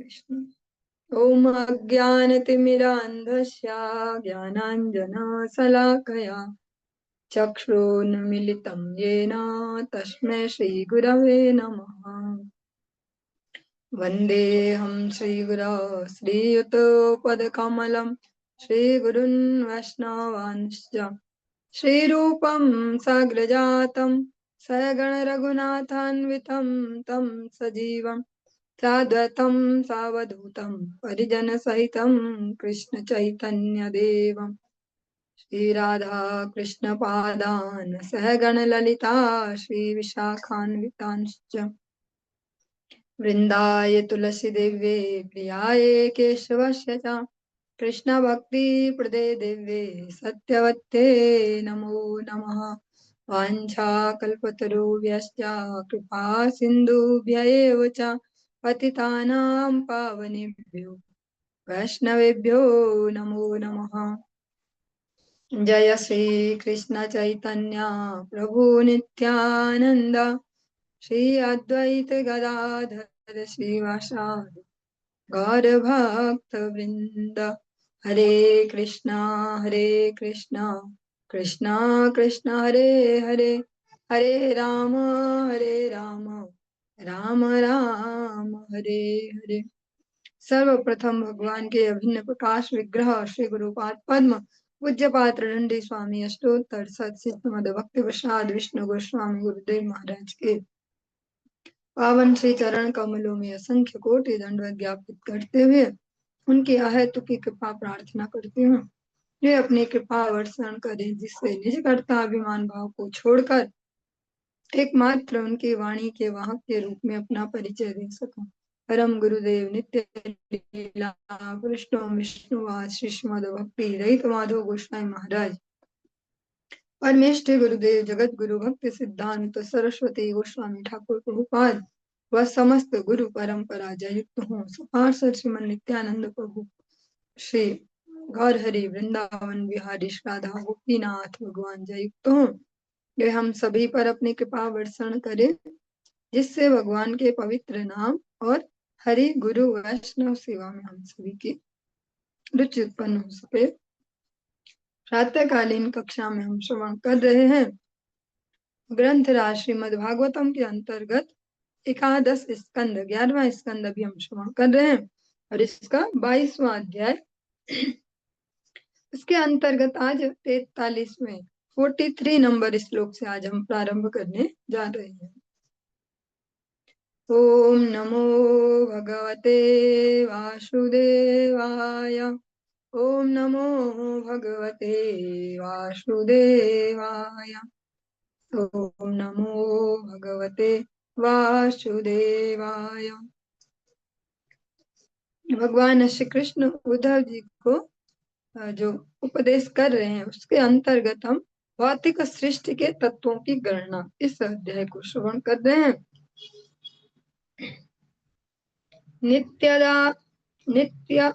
कृष्ण। ॐ अज्ञानतिमिरान्धस्य ज्ञानाञ्जनशलाकया चक्षुरुन्मिलितं येन तस्मै श्रीगुरवे नमः। वन्देऽहं श्रीगुरो श्रीयुतपदकमलं श्रीगुरुन् वैष्णवांश्च श्रीरूपं साग्रजातं सगणरघुनाथान्वितं तं सजीवं साद्वैतं सावधूतं परिजनसहितं कृष्णचैतन्यदेवं श्रीराधा कृष्णपादान् सहगणललिता श्रीविशाखान्वितांश्च वृन्दाय तुलसीदेव्ये प्रियाय केशवस्य च कृष्णभक्तिप्रदे देव्ये सत्यवत्ये नमो नमः। वाञ्छाकल्पतरुभ्यश्च कृपा सिन्धुभ्य एव च पतितानां पावनेभ्यो वैष्णवेभ्यो नमो नमः। जय श्री कृष्ण चैतन्य प्रभु नित्यानंद श्री अद्वैत गदाधर श्रीवासादि गौर भक्त वृंद। हरे कृष्णा कृष्णा कृष्णा हरे हरे, हरे राम राम राम हरे हरे। सर्वप्रथम भगवान के अभिन्न प्रकाश विग्रह श्री गुरुपाद पद्म पूज्य पात्र दंडी स्वामी अष्टोत्तर सत्सिद्ध भक्ति प्रसाद विष्णु गोस्वामी गुरुदेव महाराज के पावन श्री चरण कमलों में असंख्य कोटि दंडवत ज्ञापित करते हुए उनकी अहेतु की कृपा प्रार्थना करती हूँ। वे अपनी कृपा वर्षण करें जिससे निज कर्ताभिमान भाव को छोड़कर एकमात्र उनकी वाणी के वाहक के रूप में अपना परिचय दे सकूं। परम गुरुदेव नित्य लीला कृष्ण विष्णुवास श्रीमद भक्ति रहित माधव गोस्वामी महाराज परमेष्ठि गुरुदेव जगत गुरु भक्ति सिद्धांत सरस्वती गोस्वामी ठाकुर प्रभुपाद व समस्त गुरु परंपरा जयुक्त हूँ। सपार्षद श्रीमन नित्यानंद प्रभु श्री गौर हरि वृंदावन बिहारी राधा गोपीनाथ भगवान जयुक्त हूँ। वे हम सभी पर अपनी कृपा वर्षण करे जिससे भगवान के पवित्र नाम और हरि गुरु वैष्णव सेवा में हम सभी की रुचि उत्पन्न हो सके। प्रातःकालीन कक्षा में हम श्रवण कर रहे हैं ग्रंथ राज श्रीमद भागवतम के अंतर्गत एकादश स्कंद 11वां स्कंद अभी हम श्रवण कर रहे हैं और इसका 22वां अध्याय इसके अंतर्गत आज 43वें 43 नंबर श्लोक से आज हम प्रारंभ करने जा रहे हैं। ओम नमो भगवते वासुदेवाय, ओम नमो भगवते वासुदेवाय, ओम नमो भगवते वासुदेवाय। भगवान श्री कृष्ण उद्धव जी को जो उपदेश कर रहे हैं उसके अंतर्गत हम भौतिक सृष्टि के तत्वों की गणना इस अध्याय को श्रवण कर रहे हैं। नित्यदा नित्य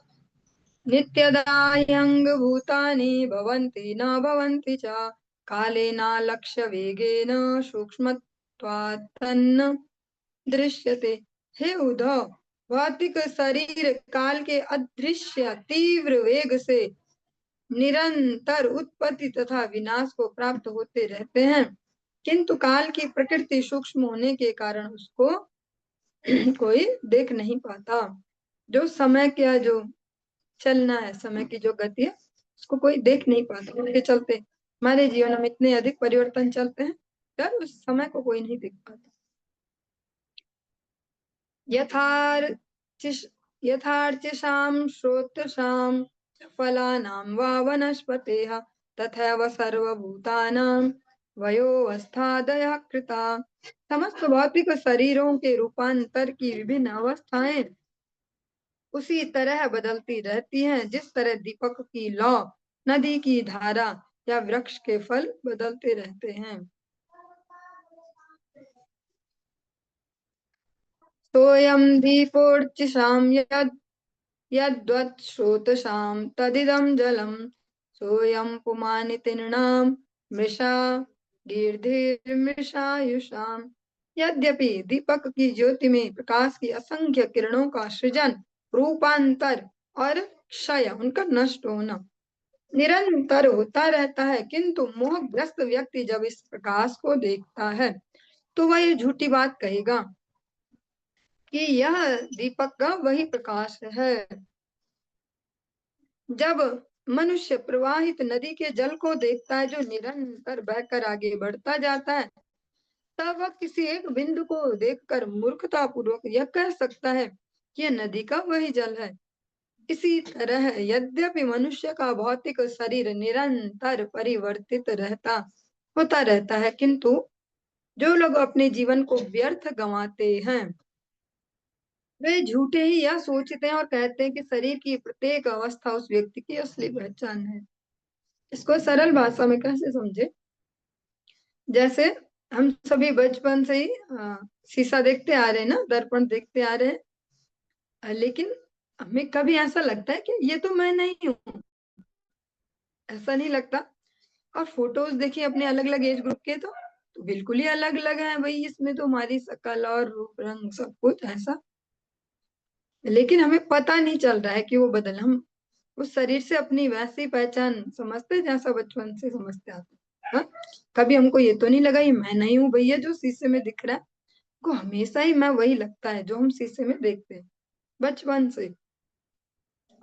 नित्यदायंग भूतानि भवन्ति न भवन्ति च कालेन लक्ष्य वेगेन सूक्ष्मत्वात् तन्न दृश्यते। हे उद्धव, भौतिक शरीर काल के अदृश्य तीव्र वेग से निरंतर उत्पत्ति तथा विनाश को प्राप्त होते रहते हैं, किंतु काल की प्रकृति सूक्ष्म होने के कारण उसको कोई देख नहीं पाता। जो समय का जो चलना है, समय की जो गति है उसको कोई देख नहीं पाता। उसके चलते हमारे जीवन में इतने अधिक परिवर्तन चलते हैं यार, उस समय को कोई नहीं देख पाता। यथार्चिषां श्रोत्रसां फलानां वा वनस्पतेः तथैव सर्वभूतानां वयोवस्थादयः कृता। समस्त भौतिक शरीरों के रूपांतर की विभिन्न अवस्थाएं उसी तरह बदलती रहती हैं जिस तरह दीपक की लौ, नदी की धारा या वृक्ष के फल बदलते रहते हैं। सोयम दीपोर्चिषां यद्वत् स्रोतसां तदिदं जलम सोयम पुमानि तीर्णां मृषा गीर्धिर्मृषायुषाम्। यद्यपि दीपक की ज्योति में प्रकाश की असंख्य किरणों का सृजन रूपांतर और क्षय, उनका नष्ट होना निरंतर होता रहता है। किंतु मोहग्रस्त व्यक्ति जब इस प्रकाश को देखता है तो वह ये झूठी बात कहेगा कि यह दीपक का वही प्रकाश है। जब मनुष्य प्रवाहित नदी के जल को देखता है जो निरंतर बहकर आगे बढ़ता जाता है, तब वह किसी एक बिंदु को देखकर मूर्खता पूर्वक यह कह सकता है कि यह नदी का वही जल है। इसी तरह यद्यपि मनुष्य का भौतिक शरीर निरंतर परिवर्तित होता रहता है, किंतु जो लोग अपने जीवन को व्यर्थ गंवाते हैं वे झूठे ही यह सोचते हैं और कहते हैं कि शरीर की प्रत्येक अवस्था उस व्यक्ति की असली पहचान है। इसको सरल भाषा में कैसे समझे? जैसे हम सभी बचपन से ही शीशा देखते आ रहे हैं ना, दर्पण देखते आ रहे हैं, लेकिन हमें कभी ऐसा लगता है कि ये तो मैं नहीं हूँ? ऐसा नहीं लगता। और फोटोज देखिए अपने अलग अलग एज ग्रुप के, तो बिल्कुल ही अलग अलग है भाई, इसमें तो हमारी शक्ल और रूप रंग सब कुछ ऐसा, लेकिन हमें पता नहीं चल रहा है कि वो बदल, हम उस शरीर से अपनी वैसी पहचान समझते जैसा बचपन से समझते आते हैं। हाँ? कभी हमको ये तो नहीं लगा ये मैं नहीं हूँ भैया जो शीशे में दिख रहा है, को हमेशा ही मैं वही लगता है जो हम शीशे में देखते हैं बचपन से।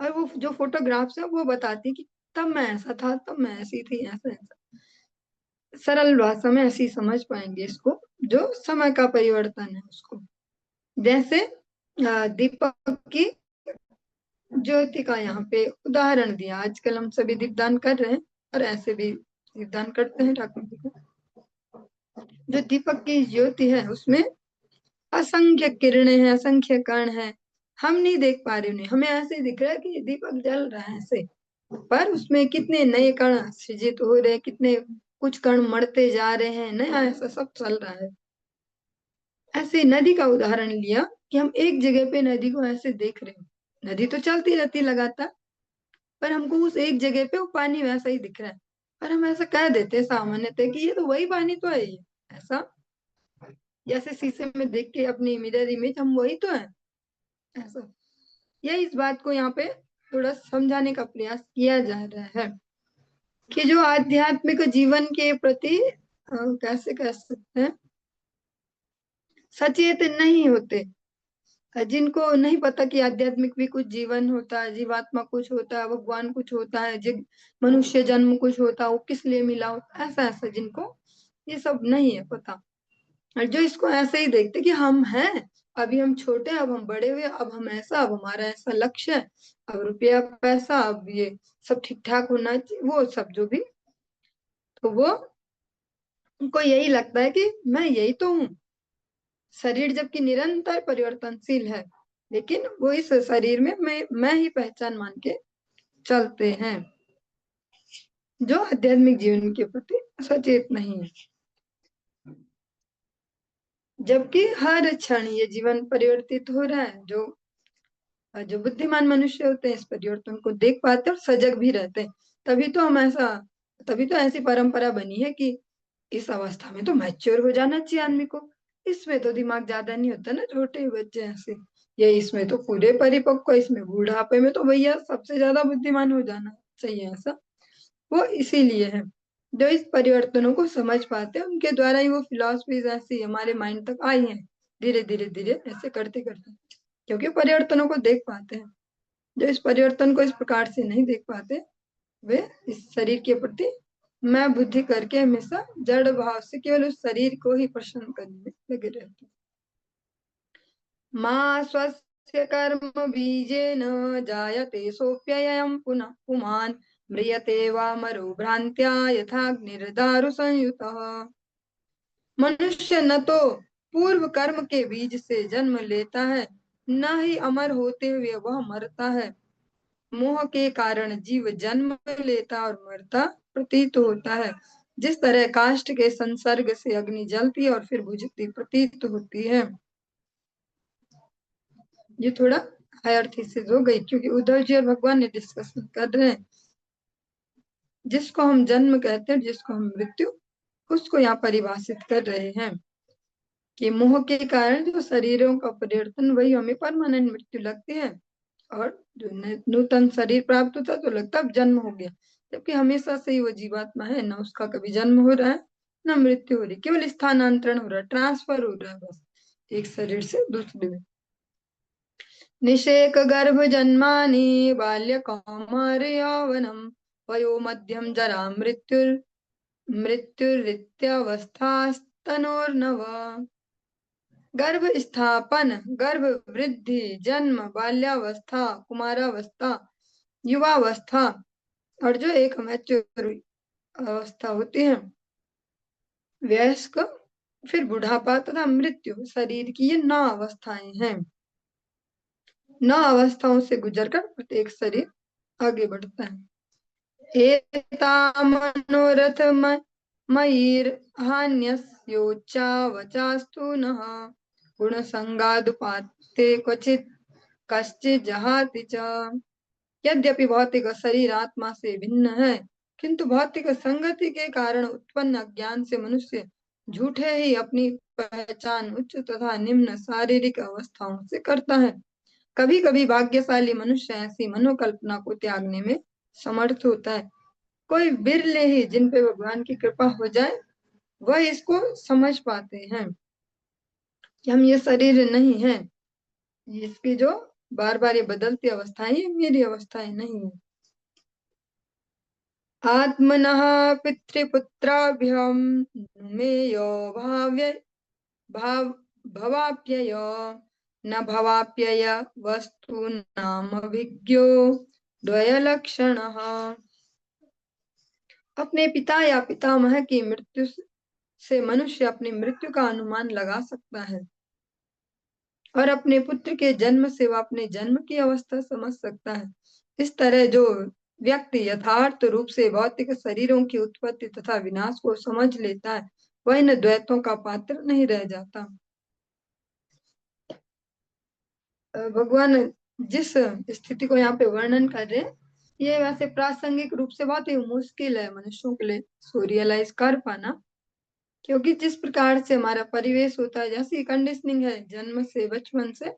और वो जो फोटोग्राफ्स है वो बताती है कि तब मैं ऐसा था, तब मैं ऐसी थी, ऐसा ऐसा। सरल भाषा में ऐसी समझ पाएंगे इसको, जो समय का परिवर्तन है उसको। जैसे दीपक की ज्योति का यहाँ पे उदाहरण दिया, आजकल हम सभी दीपदान कर रहे हैं और ऐसे भी दीपदान करते हैं ठाकुर जी का। जो दीपक की ज्योति है उसमें असंख्य किरणें हैं, असंख्य कण हैं, हम नहीं देख पा रहे उन्हें, हमें ऐसे दिख रहा है कि दीपक जल रहा है ऐसे, पर उसमें कितने नए कण सृजित हो रहे हैं, कितने कुछ कण मरते जा रहे हैं, नया ऐसा सब चल रहा है। ऐसे नदी का उदाहरण लिया कि हम एक जगह पे नदी को ऐसे देख रहे हैं, नदी तो चलती रहती है लगातार, पर हमको उस एक जगह पे वो पानी वैसा ही दिख रहा है, और हम ऐसा कह देते हैं सामान्यतः कि ये तो वही पानी तो है, ये ऐसा, जैसे शीशे में देख के अपनी मिरर इमेज हम वही तो है ऐसा। यह इस बात को यहाँ पे थोड़ा समझाने का प्रयास किया जा रहा है कि जो आध्यात्मिक जीवन के प्रति कैसे कह सकते हैं, सचेत नहीं होते, जिनको नहीं पता कि आध्यात्मिक भी कुछ जीवन होता है, जीवात्मा कुछ होता है, भगवान कुछ होता है, मनुष्य जन्म कुछ होता है, वो किस लिए मिला होता, ऐसा ऐसा जिनको ये सब नहीं है पता, और जो इसको ऐसे ही देखते कि हम हैं, अभी हम छोटे हैं, अब हम बड़े हुए, अब हम ऐसा, अब हमारा ऐसा लक्ष्य है, अब रुपया पैसा, अब ये सब ठीक ठाक होना चाहिए, वो सब जो भी, तो वो उनको यही लगता है कि मैं यही तो हूँ। शरीर जबकि निरंतर परिवर्तनशील है, लेकिन वो इस शरीर में मैं ही पहचान मान के चलते हैं, जो आध्यात्मिक जीवन के प्रति सचेत नहीं है। जबकि हर क्षण ये जीवन परिवर्तित हो रहा है, जो जो बुद्धिमान मनुष्य होते हैं इस परिवर्तन को देख पाते हैं और सजग भी रहते हैं। तभी तो हम ऐसा तभी तो ऐसी परंपरा बनी है कि इस अवस्था में तो मैच्योर हो जाना चाहिए आदमी को, इसमें तो दिमाग ज्यादा नहीं होता ना, छोटे बच्चे ऐसे, ये इसमें तो पूरे परिपक्व, इसमें बूढ़ापे में तो भैया सबसे ज्यादा बुद्धिमान हो जाना चाहिए ऐसा। वो इसीलिए है, जो इस परिवर्तनों को समझ पाते हैं उनके द्वारा ही वो फिलॉसफीज ऐसी हमारे माइंड तक आई हैं, धीरे धीरे धीरे ऐसे करते करते, क्योंकि परिवर्तनों को देख पाते हैं। जो इस परिवर्तन को इस प्रकार से नहीं देख पाते, वे इस शरीर के प्रति मैं बुद्धि करके हमेशा जड़ भाव से केवल उस शरीर को ही प्रसन्न करने में लगे रहते हैं। माँ स्वस्य कर्म बीजेन जायते सोप्ययम् पुनः पुमान् म्रियते वा मरो भ्रांत्या यथाग्निर्दारु संयुतः। मनुष्य न तो पूर्व कर्म के बीज से जन्म लेता है, न ही अमर होते हुए वह मरता है। मोह के कारण जीव जन्म लेता और मरता प्रतीत होता है, जिस तरह काष्ठ के संसर्ग से अग्नि जलती और फिर बुझती प्रतीत होती है। ये थोड़ा हायर थीसिस हो गई, क्योंकि उद्धव जी और भगवान ने डिस्कशन कर रहे हैं, जिसको हम जन्म कहते हैं, जिसको हम मृत्यु, उसको यहाँ परिभाषित कर रहे हैं कि मोह के कारण जो शरीरों का परिवर्तन, वही हमें परमानेंट मृत्यु लगती है, और जो नूतन शरीर प्राप्त होता तो लगता अब जन्म हो गया, जबकि हमेशा से ही वो जीवात्मा है, ना उसका कभी जन्म हो रहा है ना मृत्यु हो रही, केवल स्थानांतरण हो रहा है, ट्रांसफर हो रहा है बस एक शरीर से दूसरे में। निषेक गर्भ जन्मानि बाल्य कौमार यौवनम वयो मध्यम जरा मृत्युरित्यवस्थास्तनोर्नव। गर्भ स्थापन, गर्भ वृद्धि, जन्म, बाल्यावस्था, कुमारावस्था, युवावस्था, और जो एक मैच्योर अवस्था होती है वयस्क, फिर बुढ़ापा तथा मृत्यु, शरीर की ये 9 अवस्थाएं हैं। 9 अवस्थाओं से गुजरकर प्रत्येक शरीर आगे बढ़ता है। एता मनोरथ मयिर्हान्यस्योच्चा वचास्तु नः गुणसंगादुपाते क्वचित् कश्चित् जहाति च। यद्यपि भौतिक शरीर आत्मा से भिन्न है, किंतु भौतिक संगति के कारण उत्पन्न अज्ञान से मनुष्य झूठे ही अपनी पहचान उच्च तथा निम्न शारीरिक अवस्थाओं से करता है। कभी कभी भाग्यशाली मनुष्य ऐसी मनोकल्पना को त्यागने में समर्थ होता है। कोई बिरले ही जिन पे भगवान की कृपा हो जाए वह इसको समझ पाते हैं कि हम ये शरीर नहीं है, इसकी जो बार बार ये बदलती अवस्थाएं ये मेरी अवस्थाएं नहीं है। आत्मनः पितृपुत्राभ्याम नुमेयो भाव भवाप्यय न भवाप्यय वस्तु नाम विज्ञो द्वयलक्षणः। अपने पिता या पितामह की मृत्यु से मनुष्य अपनी मृत्यु का अनुमान लगा सकता है, और अपने पुत्र के जन्म से वह अपने जन्म की अवस्था समझ सकता है। इस तरह जो व्यक्ति यथार्थ रूप से भौतिक शरीरों की उत्पत्ति तथा विनाश को समझ लेता है वह इन द्वैतों का पात्र नहीं रह जाता। भगवान जिस स्थिति को यहाँ पे वर्णन कर रहे हैं ये वैसे प्रासंगिक रूप से बहुत ही मुश्किल है मनुष्यों के लिए इसको रियलाइज कर पाना, क्योंकि जिस प्रकार से हमारा परिवेश होता है, जैसी कंडीशनिंग है जन्म से बचपन से,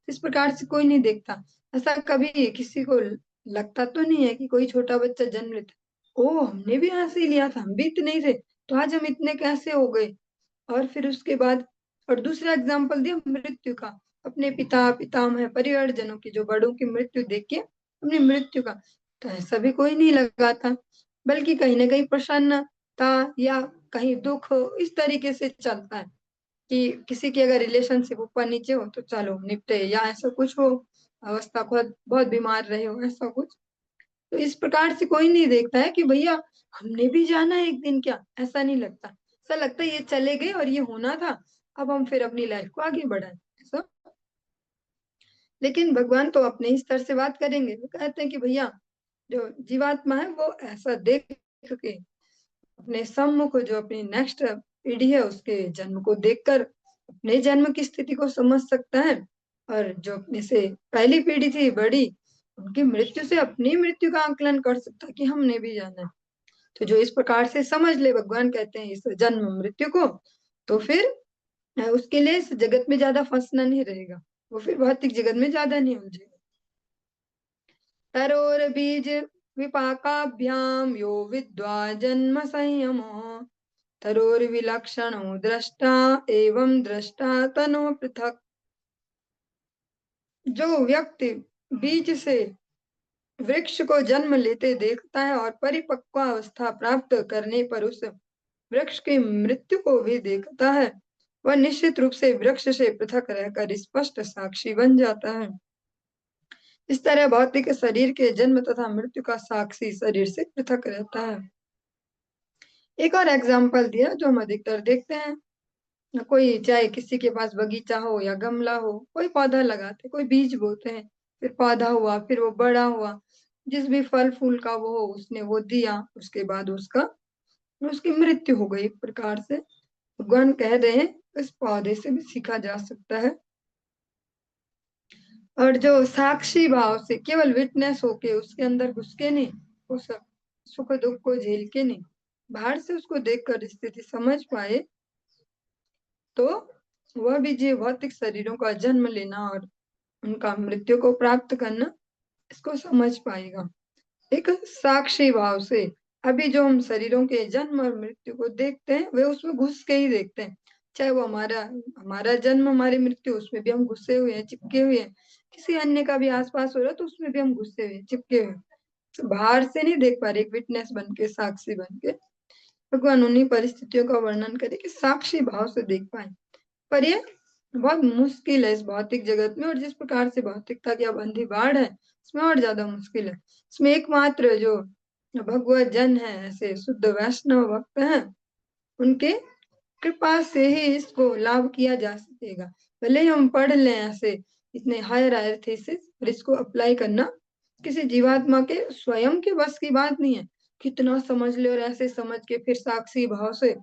इस प्रकार से कोई नहीं देखता। ऐसा कभी किसी को लगता तो नहीं है कि कोई छोटा बच्चा जन्म लेता ओ हमने भी ऐसे ही लिया था, हम भी इतने ही थे तो आज हम इतने कैसे हो गए। और फिर उसके बाद और दूसरा एग्जाम्पल दिया मृत्यु का, अपने पिता पितामह परिवारजनों की जो बड़ों की मृत्यु देख के अपनी मृत्यु का, तो ऐसा भी कोई नहीं लगाता, बल्कि कहीं ना कहीं प्रसन्नता या कहीं दुख इस तरीके से चलता है कि किसी की अगर रिलेशनशिप ऊपर नीचे हो तो चलो निपटे, या ऐसा कुछ हो अवस्था बहुत बहुत बीमार रहे हो ऐसा कुछ, तो इस प्रकार से कोई नहीं देखता है कि भैया हमने भी जाना है एक दिन, क्या ऐसा नहीं लगता। ऐसा लगता है ये चले गए और ये होना था, अब हम फिर अपनी लाइफ को आगे बढ़ाएं ऐसा। लेकिन भगवान तो अपने स्तर से बात करेंगे, वो कहते हैं कि भैया जो जीवात्मा है वो ऐसा देख के अपने सम्मुख जो अपनी नेक्स्ट पीढ़ी है उसके जन्म को देखकर अपने जन्म की स्थिति को समझ सकता है, और जो अपने से पहली पीढ़ी थी बड़ी उनकी मृत्यु से अपनी मृत्यु का आकलन कर सकता है कि हमने भी जाना है। तो जो इस प्रकार से समझ ले भगवान कहते हैं इस जन्म मृत्यु को, तो फिर उसके लिए इस जगत में ज्यादा फंसना नहीं रहेगा, वो फिर भौतिक जगत में ज्यादा नहीं उलझेगा। तरोर बीज विपाकाभ्याम यो विद्वा जन्म संयमो तरोर्विलक्षणो दृष्टा एवं दृष्टा तनो पृथक। जो व्यक्ति बीज से वृक्ष को जन्म लेते देखता है और परिपक्व अवस्था प्राप्त करने पर उस वृक्ष की मृत्यु को भी देखता है, वह निश्चित रूप से वृक्ष से पृथक रहकर स्पष्ट साक्षी बन जाता है। इस तरह भौतिक शरीर के जन्म तथा मृत्यु का साक्षी शरीर से पृथक रहता है। एक और एग्जाम्पल दिया जो हम अधिकतर देखते हैं, कोई चाहे किसी के पास बगीचा हो या गमला हो, कोई पौधा लगाते, कोई बीज बोते हैं, फिर पौधा हुआ, फिर वो बड़ा हुआ, जिस भी फल फूल का वो हो उसने वो दिया, उसके बाद उसका उसकी मृत्यु हो गई। एक प्रकार से भगवान कह रहे हैं इस पौधे से भी सीखा जा सकता है। और जो साक्षी भाव से केवल विटनेस होके उसके अंदर घुस के नहीं, उस सुख दुख को झेल के नहीं, बाहर से उसको देखकर स्थिति समझ पाए, तो वह भी जीव भौतिक शरीरों का जन्म लेना और उनका मृत्यु को प्राप्त करना इसको समझ पाएगा एक साक्षी भाव से। अभी जो हम शरीरों के जन्म और मृत्यु को देखते हैं वे उसमें घुस के ही देखते हैं, चाहे वो हमारा हमारा जन्म हमारी मृत्यु उसमें भी हम घुसे हुए हैं, चिपके हुए हैं। किसी अन्य का भी आसपास हो रहा है तो उसमें भी हम घुसे हुए चिपके हुए हैं। बाहर से नहीं देख पा रहे, एक विटनेस बन के, साक्षी बन के। भगवान उन्हीं परिस्थितियों का वर्णन करे कि साक्षी भाव से देख पाए। पर ये बहुत मुश्किल है इस भौतिक जगत में, और जिस प्रकार से भौतिकता की अब अंधी बाढ़ है इसमें और ज्यादा मुश्किल है। इसमें एकमात्र जो भगवत जन है, ऐसे शुद्ध वैष्णव भक्त हैं, उनके कृपा से ही इसको लाभ किया जा सकेगा। भले ही हम पढ़ लें ऐसे इतने हायर हायर थीसिस, पर इसको अप्लाई करना किसी जीवात्मा के स्वयं के बस की बात नहीं है। कितना समझ ले और ऐसे समझ के फिर साक्षी भाव से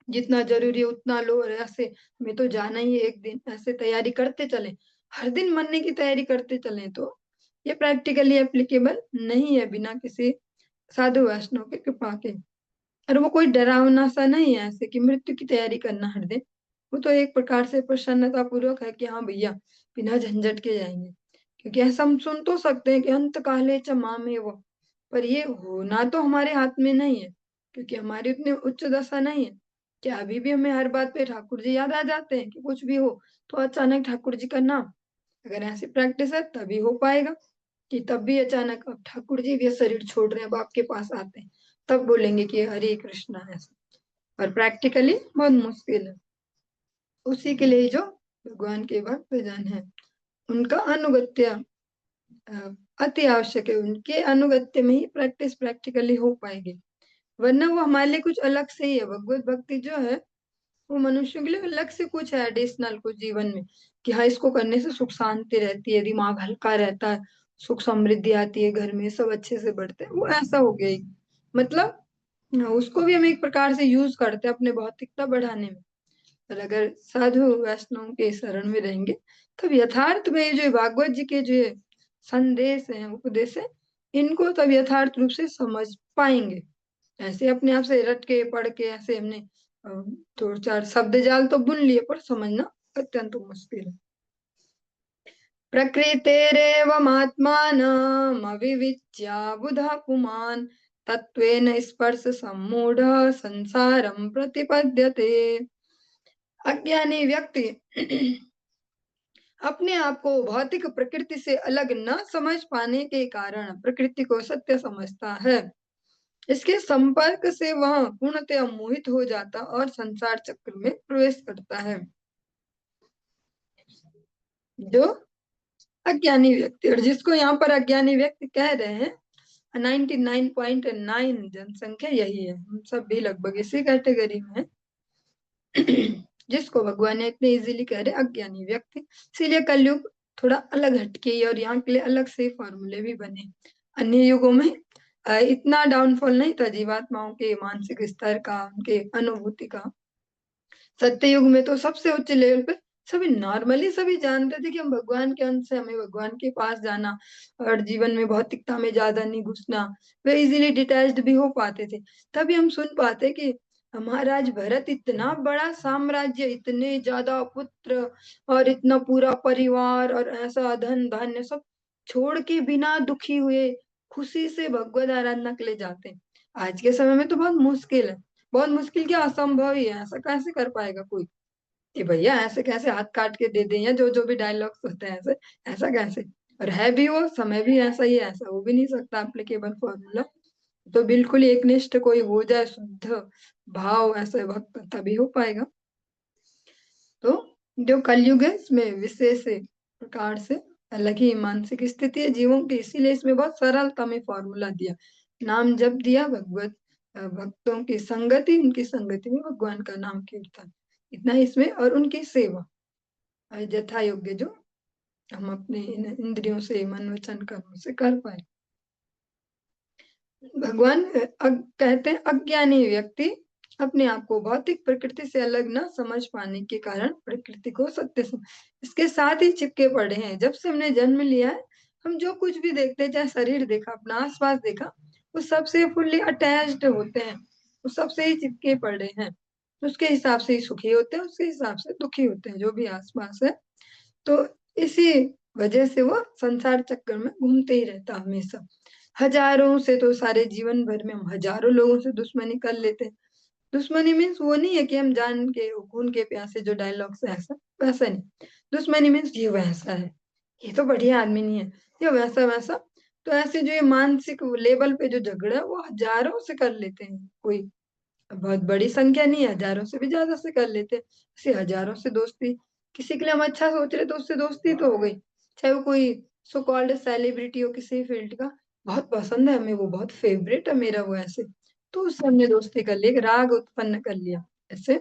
जितना जरूरी है उतना लो, और ऐसे मैं तो जाना ही है एक दिन, ऐसे तैयारी करते चले, हर दिन मरने की तैयारी करते चले, तो ये प्रैक्टिकली एप्लीकेबल नहीं है बिना किसी साधु वैष्णव के कृपा के। और वो कोई डरावना सा नहीं है ऐसे कि मृत्यु की तैयारी करना हर दिन। वो तो एक प्रकार से प्रसन्नता पूर्वक है कि हाँ भैया बिना झंझट के जाएंगे। क्योंकि ऐसा हम सुन तो सकते हैं कि अंत काले च मामे वो, पर ये होना तो हमारे हाथ में नहीं है, क्योंकि हमारी उतनी उच्च दशा नहीं है। क्या अभी भी हमें हर बात पे ठाकुर जी याद आ जाते हैं कि कुछ भी हो तो अचानक ठाकुर जी का नाम? अगर ऐसी प्रैक्टिस है तभी हो पाएगा कि तब भी अचानक अब ठाकुर जी भी शरीर छोड़ रहे हैं, अब आपके पास आते हैं, तब बोलेंगे कि हरे कृष्णा ऐसा। और प्रैक्टिकली बहुत मुश्किल है। उसी के लिए जो भगवान के भक्त जन है उनका अनुगत्य अ, अति आवश्यक है। उनके अनुगत्य में ही प्रैक्टिस प्रैक्टिकली हो पाएगी, वरना वो हमारे लिए कुछ अलग से ही है। भगवत भक्ति जो है वो मनुष्यों के लिए अलग से कुछ है, एडिशनल कुछ जीवन में, कि हाँ इसको करने से सुख शांति रहती है, दिमाग हल्का रहता है, सुख समृद्धि आती है, घर में सब अच्छे से बढ़ते हैं, वो ऐसा हो गया ही। मतलब उसको भी हम एक प्रकार से यूज करते हैं अपने भौतिकता बढ़ाने में। पर अगर साधु वैष्णव के शरण में रहेंगे तब यथार्थ में जो भागवत जी के जो संदेश है, उपदेश है, इनको तब यथार्थ रूप से समझ पाएंगे। ऐसे अपने आप से रट के पढ़ के ऐसे हमने अ, दो चार शब्द जाल तो बुन लिए, पर समझना अत्यंत मुश्किल है। प्रकृतेरेवमात्मानम् अविविच्य बुधा पुमान् तत्त्वेन स्पर्श सम्मूढ़ संसारम प्रतिपद्यते। अज्ञानी व्यक्ति अपने आप को भौतिक प्रकृति से अलग न समझ पाने के कारण प्रकृति को सत्य समझता है। इसके संपर्क से वह पूर्णतः मोहित हो जाता और संसार चक्र में प्रवेश करता है। जो अज्ञानी व्यक्ति, और जिसको यहाँ पर अज्ञानी व्यक्ति कह रहे हैं, 99.9 जनसंख्या यही है, हम सब भी लगभग इसी कैटेगरी में है। जिसको भगवान ने इतने इजीली कह रहे अज्ञानी व्यक्ति। इसीलिए कलयुग थोड़ा अलग हटके है, और यहाँ के लिए अलग से फॉर्मूले भी बने। अन्य युगों में इतना डाउनफॉल नहीं था जीवात्माओं के मानसिक स्तर का, उनके अनुभूति का। सत्य युग में तो सबसे उच्च लेवल पे सभी नॉर्मली सभी जानते थे कि हम भगवान के अंश से, हमें भगवान के पास जाना और जीवन में भौतिकता में ज्यादा नहीं घुसना, वे इजीली डिटैच्ड भी हो पाते थे। तभी हम सुन पाते कि महाराज भरत इतना बड़ा साम्राज्य, इतने ज्यादा पुत्र और इतना पूरा परिवार और ऐसा धन धान्य सब छोड़ के बिना दुखी हुए खुशी से भगवत आराधना के लिए जाते हैं। आज के समय में तो बहुत मुश्किल है, बहुत मुश्किल क्या असंभव ही है। ऐसा कैसे कर पाएगा कोई कि भैया ऐसे कैसे हाथ काट के दे दें, या जो जो भी डायलॉग्स होते हैं ऐसे, ऐसा कैसे? और है भी वो समय भी ऐसा ही है, ऐसा हो भी नहीं सकता एप्लीकेबल फॉर्मूला। तो बिल्कुल एकनिष्ठ कोई हो जाए शुद्ध भाव ऐसे भक्त, तभी हो पाएगा। तो जो कलयुग है इसमें विशेष प्रकार से अलग ही मानसिक स्थिति है जीवों की, इसीलिए इसमें बहुत सरलता में फॉर्मूला दिया। नाम जप दिया, भगवत भक्तों की संगति, उनकी संगति में भगवान का नाम कीर्तन, इतना ही इसमें, और उनकी सेवा यथा योग्य जो हम अपने इंद्रियों से मन वचन कर्म से कर पाए। भगवान कहते हैं अज्ञानी व्यक्ति अपने आप को भौतिक प्रकृति से अलग न समझ पाने के कारण प्रकृति को सत्य इसके साथ ही चिपके पड़े हैं। जब से हमने जन्म लिया है हम जो कुछ भी देखते हैं, चाहे शरीर देखा, अपना आसपास देखा, उस सबसे फुल्ली अटैच्ड होते हैं, उस सबसे ही चिपके पड़े हैं। उसके हिसाब से ही सुखी होते हैं, उसके हिसाब से दुखी होते हैं जो भी आसपास है। तो इसी वजह से वो संसार चक्कर में घूमते ही रहता हमेशा। हजारों से तो सारे जीवन भर में हम हजारों लोगों से दुश्मनी कर लेते हैं। दुश्मनी मीन्स वो नहीं है कि हम जान के खून के प्यासे जो डायलॉग से ऐसा वैसा नहीं। दुश्मनी मीन्स ये वैसा है, ये तो बढ़िया आदमी नहीं है, ये वैसा वैसा। तो ऐसे जो ये मानसिक लेवल पे जो झगड़ा है वो हजारों से कर लेते हैं, कोई बहुत बड़ी संख्या नहीं है, हजारों से भी ज्यादा से कर लेते हैं। ऐसे हजारों से दोस्ती, किसी के लिए हम अच्छा सोच रहे तो उससे दोस्ती तो हो गई, चाहे वो कोई सो कॉल्ड सेलिब्रिटी हो किसी फील्ड का, बहुत पसंद है हमें, वो बहुत फेवरेट है मेरा वो, ऐसे तो उससे हमने दोस्ती कर ली, एक राग उत्पन्न कर लिया ऐसे।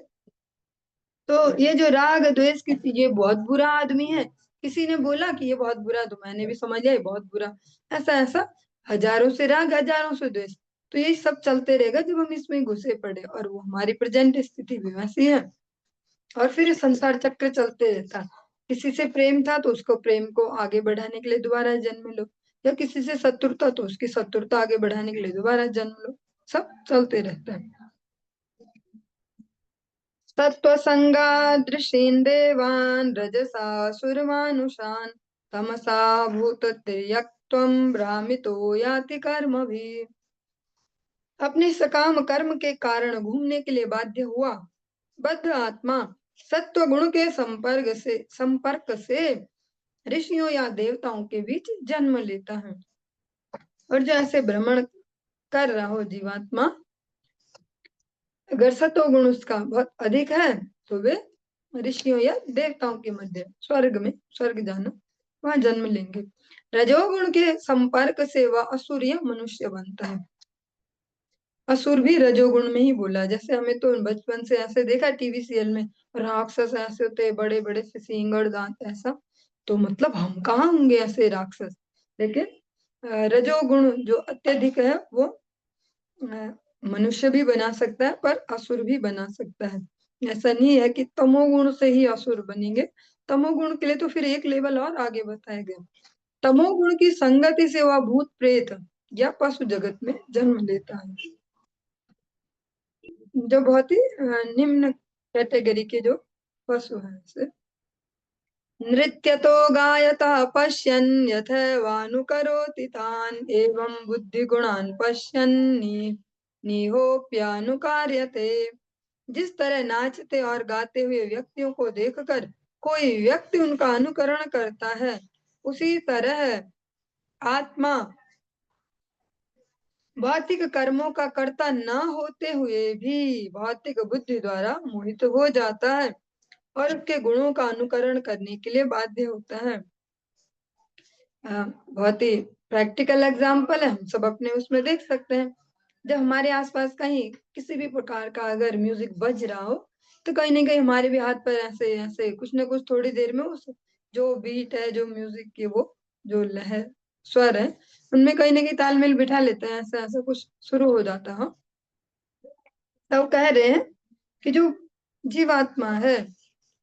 तो ये जो राग द्वेष की ये बहुत बुरा आदमी है, किसी ने बोला कि ये बहुत बुरा, तो मैंने भी समझ लिया ये बहुत बुरा, ऐसा ऐसा, हजारों से राग हजारों से द्वेष। तो यही सब चलते रहेगा जब हम इसमें घुसे पड़े, और वो हमारी प्रेजेंट स्थिति भी वैसी है। और फिर ये संसार चक्र चलते रहता, किसी से प्रेम था तो उसको प्रेम को आगे बढ़ाने के लिए दोबारा जन्म लो, या किसी से शत्रुता तो उसकी शत्रुता आगे बढ़ाने के लिए दोबारा जन्म लो, सब चलते रहता है। सत्त्वसंगा दृशीन देवान् रजसासुरमानुषान् तमसा भूतत्रियक्त्वं भ्रामितो याति कर्मभिः। अपने सकाम कर्म के कारण घूमने के लिए बाध्य हुआ बद्ध आत्मा सत्व गुण के संपर्क से ऋषियों या देवताओं के बीच जन्म लेता है। और जो ऐसे भ्रमण कर रहा हो जीवात्मा, अगर सत्व गुण उसका बहुत अधिक है तो वे ऋषियों या देवताओं के मध्य स्वर्ग में, स्वर्ग जाना, वहां जन्म लेंगे। रजोगुण के संपर्क से वह असुर या मनुष्य बनता है। असुर भी रजोगुण में ही बोला, जैसे हमें तो बचपन से ऐसे देखा टीवी सीरियल में, राक्षस ऐसे होते हैं बड़े बड़े से सींगड़ दांत ऐसा, तो मतलब हम कहाँ होंगे ऐसे राक्षस। लेकिन रजोगुण जो अत्यधिक है वो अ, मनुष्य भी बना सकता है पर असुर भी बना सकता है। ऐसा नहीं है कि तमोगुण से ही असुर बनेंगे, तमोगुण के लिए तो फिर एक लेवल और आगे बताया गया। तमोगुण की संगति से वह भूत प्रेत या पशु जगत में जन्म लेता है, जो बहुत ही निम्न कैटेगरी के जो पशु हैं से। नृत्यतो गायतः पश्यन् यथैवानुकरोति तान् एवं बुद्धिगुणान् पश्यन् निहोप्यानुकार्यते। जिस तरह नाचते और गाते हुए व्यक्तियों को देखकर कोई व्यक्ति उनका अनुकरण करता है, उसी तरह आत्मा भौतिक कर्मों का कर्ता न होते हुए भी भौतिक बुद्धि द्वारा मोहित हो जाता है और उसके गुणों का अनुकरण करने के लिए बाध्य होता है। बहुत ही प्रैक्टिकल एग्जाम्पल है, हम सब अपने उसमें देख सकते हैं। जब हमारे आसपास कहीं किसी भी प्रकार का अगर म्यूजिक बज रहा हो, तो कहीं ना कहीं हमारे भी हाथ पर ऐसे ऐसे कुछ ना कुछ थोड़ी देर में उस जो बीट है, जो म्यूजिक की वो जो लहर स्वर है, उनमें कहीं ना कहीं तालमेल बिठा लेते हैं, ऐसा ऐसा कुछ शुरू हो जाता है। तो कह रहे हैं कि जो जीवात्मा है,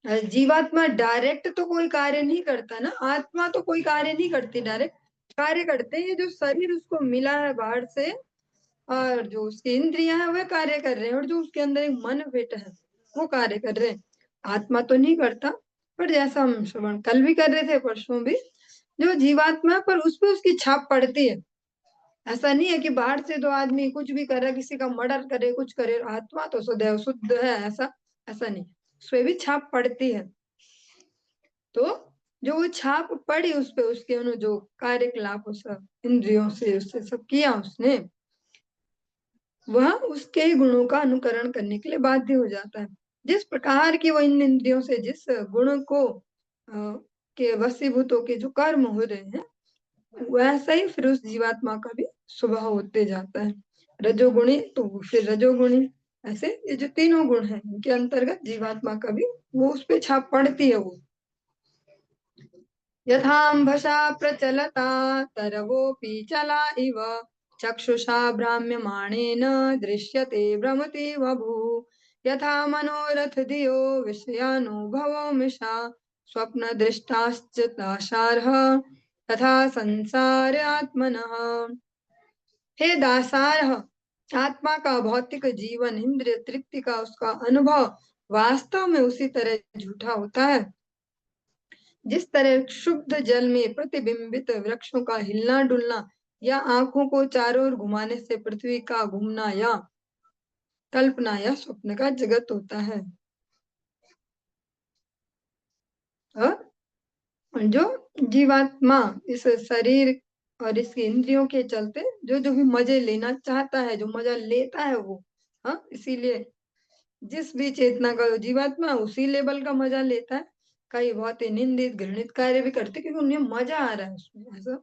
जीवात्मा डायरेक्ट तो कोई कार्य नहीं करता ना, आत्मा तो कोई कार्य नहीं करती डायरेक्ट, कार्य करते हैं ये जो शरीर उसको मिला है बाहर से, और जो उसकी इंद्रियां हैं वे कार्य कर रहे हैं, और जो उसके अंदर एक मन बैठा है वो कार्य कर रहे हैं। आत्मा तो नहीं करता, पर जैसा हम श्रवण कल भी कर रहे थे परसों भी, जो जीवात्मा पर उस पर उसकी छाप पड़ती है। ऐसा नहीं है कि बाहर से तो आदमी कुछ भी करे, किसी का मर्डर करे, कुछ करे, आत्मा तो सदैव शुद्ध है, ऐसा ऐसा नहीं, उसपे भी छाप पड़ती है। तो जो वो छाप पड़ी उस पे, उसके जो कार्यकलाप उस इंद्रियों से उससे सब किया उसने, वह उसके ही गुणों का अनुकरण करने के लिए बाध्य हो जाता है। जिस प्रकार की वो इन इंद्रियों से जिस गुण को के वशीभूत के जो कर्म हो रहे हैं, वैसा ही फिर उस जीवात्मा का भी स्वभाव होते जाता है। रजोगुणी तो फिर रजोगुणी, ऐसे ये जो तीनों गुण हैं इनके अंतर्गत जीवात्मा का भी वो उस पे छाप पड़ती है वो। यथाम्भसा प्रचलता तरवोऽपि चला इव चक्षुषा भ्राम्यमाणेन दृश्यते भ्रमति वभुः। यथा मनोरथ धियो विषयानुभवो मिषा स्वप्न दृष्टाश्च दाशार्ह तथा संसार आत्मनः। हे दासारह, आत्मा का भौतिक जीवन इंद्रिय तृप्ति का उसका अनुभव वास्तव में उसी तरह झूठा होता है जिस तरह शुद्ध जल में प्रतिबिंबित वृक्षों का हिलना डुलना या आंखों को चारों ओर घुमाने से पृथ्वी का घूमना या कल्पना या स्वप्न का जगत होता है। और जो जीवात्मा इस शरीर और इसकी इंद्रियों के चलते जो जो भी मजे लेना चाहता है, जो मजा लेता है वो, हाँ, इसीलिए जिस भी चेतना का जीवात्मा उसी लेवल का मजा लेता है। कई बहुत ही निंदित घृणित कार्य भी करते क्योंकि उन्हें मजा आ रहा है उसमें, ऐसा।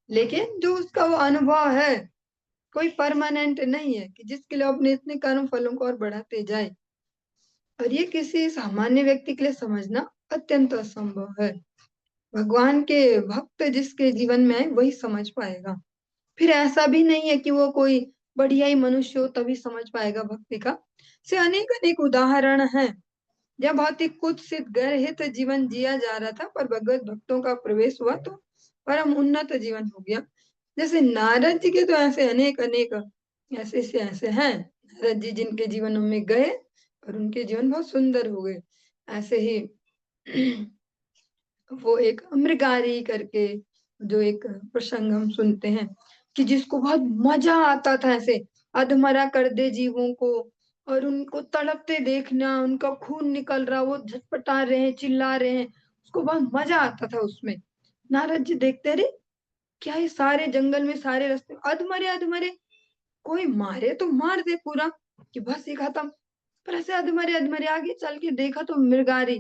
लेकिन जो उसका वो अनुभव है कोई परमानेंट नहीं है कि जिसके लिए अपने इतने कर्म फलों को और बढ़ाते जाए, और ये किसी सामान्य व्यक्ति के लिए समझना अत्यंत असंभव है। भगवान के भक्त जिसके जीवन में है वही समझ पाएगा। फिर ऐसा भी नहीं है कि वो कोई बढ़िया ही मनुष्य हो तभी समझ पाएगा भक्ति का। से अनेक अनेक उदाहरण हैं जब बहुत ही कुत्सित गर्हित जीवन जिया जा रहा था पर भगवत भक्तों का प्रवेश हुआ तो परम उन्नत जीवन हो गया। जैसे नारद जी के तो ऐसे अनेक अनेक ऐसे से ऐसे हैं, नारद जी जिनके जीवनों में गए और उनके जीवन बहुत सुंदर हो गए। ऐसे ही वो एक मृगारी करके जो एक प्रसंग हम सुनते हैं कि जिसको बहुत मजा आता था ऐसे अधमरा कर दे जीवों को और उनको तड़पते देखना, उनका खून निकल रहा, वो झटपटा रहे हैं, चिल्ला रहे हैं, उसको बहुत मजा आता था उसमें। नारद जी देखते रहे क्या ये सारे जंगल में सारे रास्ते अधमरे अधमरे, कोई मारे तो मार दे पूरा कि बस ये खत्म, पर ऐसे अधमरे अधमरे आगे चल के देखा तो मृगारी